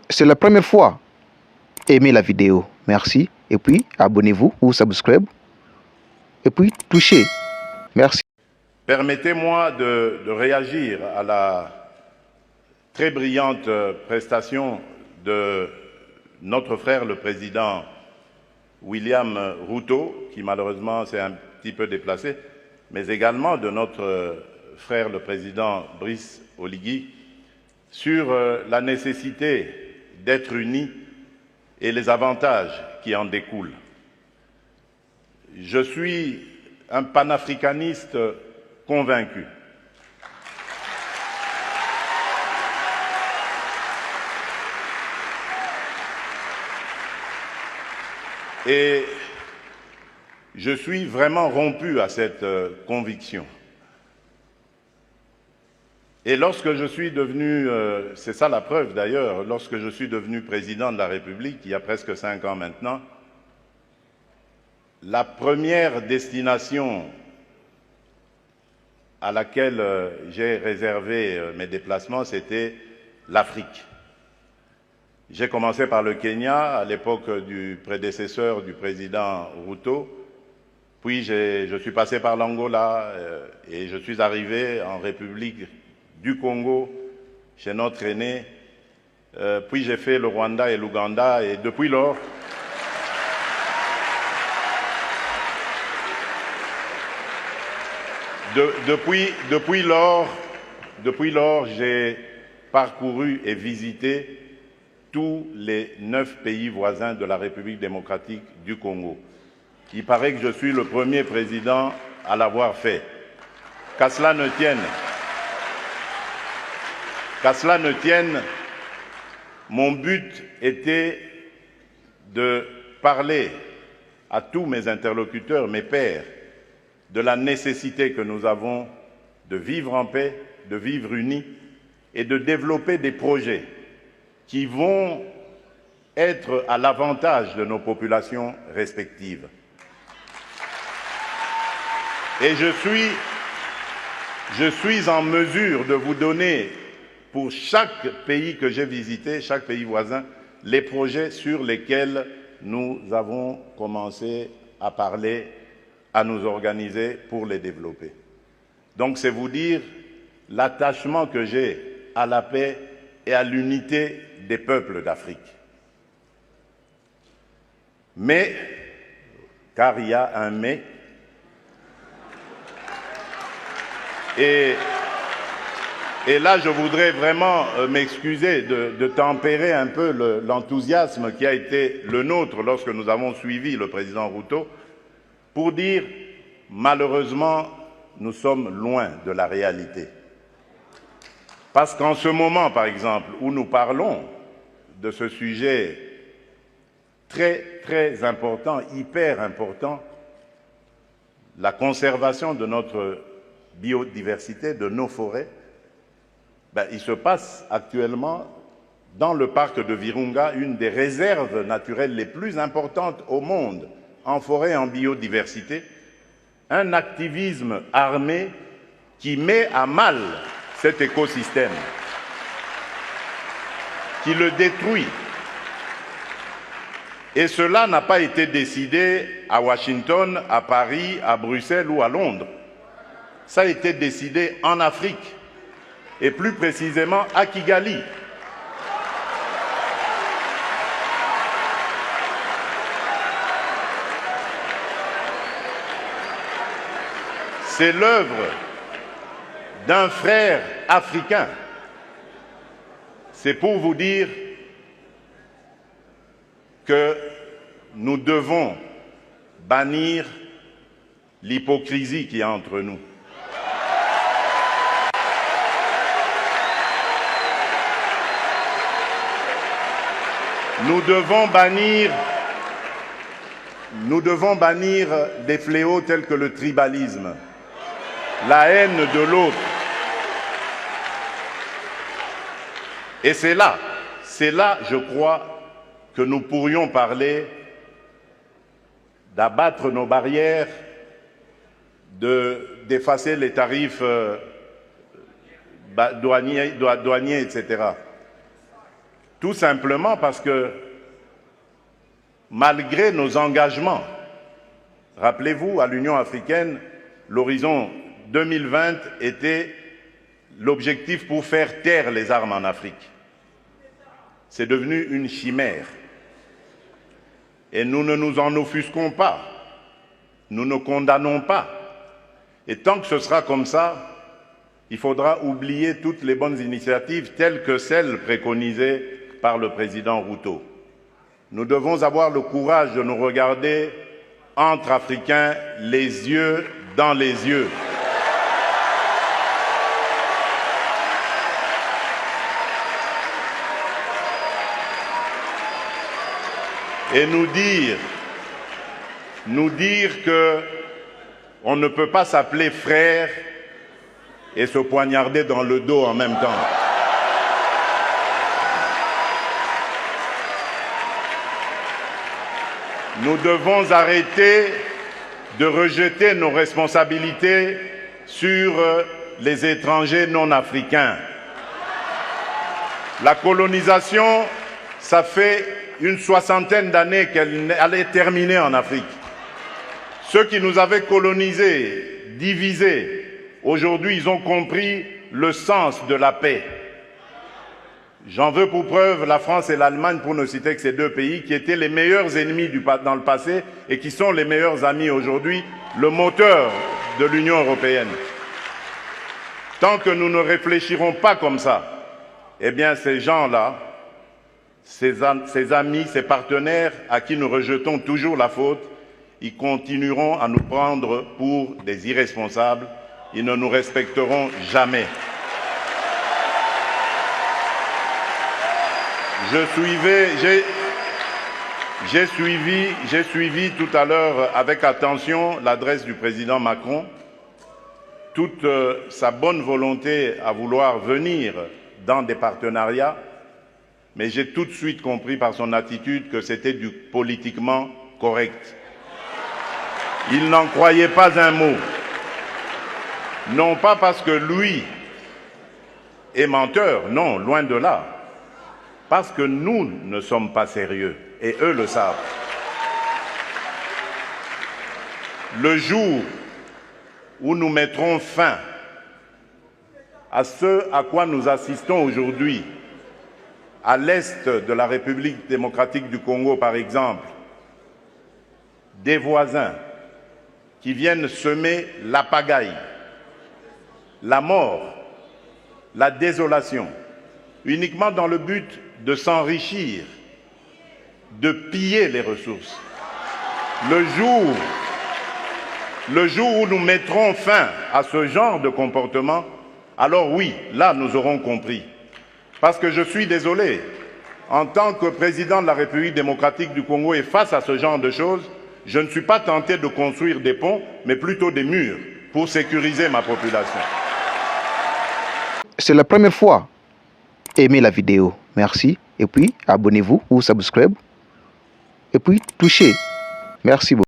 c'est la première fois, aimez la vidéo. Merci. Et puis, abonnez-vous ou subscribe. Et puis, touchez. Merci. Permettez-moi de réagir à la très brillante prestation de notre frère, le président William Ruto, qui malheureusement s'est un petit peu déplacé, mais également de notre frère, le président Brice Oligui, sur la nécessité d'être unis et les avantages qui en découlent. Je suis un panafricaniste convaincu. Et je suis vraiment rompu à cette conviction. Et lorsque je suis devenu, c'est ça la preuve d'ailleurs, lorsque je suis devenu président de la République, il y a presque 5 ans maintenant, la première destination à laquelle j'ai réservé mes déplacements, c'était l'Afrique. J'ai commencé par le Kenya, à l'époque du prédécesseur du président Ruto, puis je suis passé par l'Angola et je suis arrivé en République du Congo, chez notre aîné, puis j'ai fait le Rwanda et l'Ouganda, et depuis lors, depuis lors, j'ai parcouru et visité tous les 9 pays voisins de la République démocratique du Congo. Il paraît que je suis le premier président à l'avoir fait. Qu'à cela ne tienne, mon but était de parler à tous mes interlocuteurs, mes pairs, de la nécessité que nous avons de vivre en paix, de vivre unis et de développer des projets qui vont être à l'avantage de nos populations respectives. Et je suis en mesure de vous donner, pour chaque pays que j'ai visité, chaque pays voisin, les projets sur lesquels nous avons commencé à parler, à nous organiser pour les développer. Donc c'est vous dire l'attachement que j'ai à la paix et à l'unité des peuples d'Afrique. Mais, car il y a un mais, et là je voudrais vraiment m'excuser de tempérer un peu l'enthousiasme qui a été le nôtre lorsque nous avons suivi le président Ruto, pour dire, malheureusement, nous sommes loin de la réalité. Parce qu'en ce moment, par exemple, où nous parlons de ce sujet très, très important, hyper important, la conservation de notre biodiversité, de nos forêts, il se passe actuellement dans le parc de Virunga une des réserves naturelles les plus importantes au monde, en forêt et en biodiversité, un activisme armé qui met à mal cet écosystème, qui le détruit. Et cela n'a pas été décidé à Washington, à Paris, à Bruxelles ou à Londres. Ça a été décidé en Afrique, et plus précisément à Kigali. C'est l'œuvre d'un frère africain. C'est pour vous dire que nous devons bannir l'hypocrisie qui est entre nous. Nous devons bannir des fléaux tels que le tribalisme, la haine de l'autre. Et c'est là, je crois, que nous pourrions parler d'abattre nos barrières, d'effacer les tarifs douaniers, etc. Tout simplement parce que, malgré nos engagements, rappelez-vous, à l'Union africaine, l'horizon 2020 était l'objectif pour faire taire les armes en Afrique. C'est devenu une chimère. Et nous ne nous en offusquons pas. Nous ne condamnons pas. Et tant que ce sera comme ça, il faudra oublier toutes les bonnes initiatives telles que celles préconisées par le président Ruto. Nous devons avoir le courage de nous regarder entre Africains, les yeux dans les yeux. Et nous dire que on ne peut pas s'appeler frère et se poignarder dans le dos en même temps. Nous devons arrêter de rejeter nos responsabilités sur les étrangers non africains. La colonisation, ça fait une soixantaine d'années qu'elle allait terminer en Afrique. Ceux qui nous avaient colonisés, divisés, aujourd'hui ils ont compris le sens de la paix. J'en veux pour preuve la France et l'Allemagne, pour ne citer que ces deux pays, qui étaient les meilleurs ennemis dans le passé et qui sont les meilleurs amis aujourd'hui, le moteur de l'Union européenne. Tant que nous ne réfléchirons pas comme ça, eh bien ces gens-là, ces amis, ces partenaires à qui nous rejetons toujours la faute, ils continueront à nous prendre pour des irresponsables, ils ne nous respecteront jamais. J'ai suivi tout à l'heure avec attention l'adresse du président Macron, toute sa bonne volonté à vouloir venir dans des partenariats, mais j'ai tout de suite compris par son attitude que c'était du politiquement correct. Il n'en croyait pas un mot. Non pas parce que lui est menteur, non, loin de là. Parce que nous ne sommes pas sérieux, et eux le savent. Le jour où nous mettrons fin à ce à quoi nous assistons aujourd'hui, à l'est de la République démocratique du Congo par exemple, des voisins qui viennent semer la pagaille, la mort, la désolation, uniquement dans le but de s'enrichir, de piller les ressources. Le jour où nous mettrons fin à ce genre de comportement, alors oui, là nous aurons compris. Parce que je suis désolé, en tant que président de la République démocratique du Congo et face à ce genre de choses, je ne suis pas tenté de construire des ponts, mais plutôt des murs pour sécuriser ma population. C'est la première fois. Aimez la vidéo. Merci. Et puis, abonnez-vous ou subscribe. Et puis, touchez. Merci beaucoup.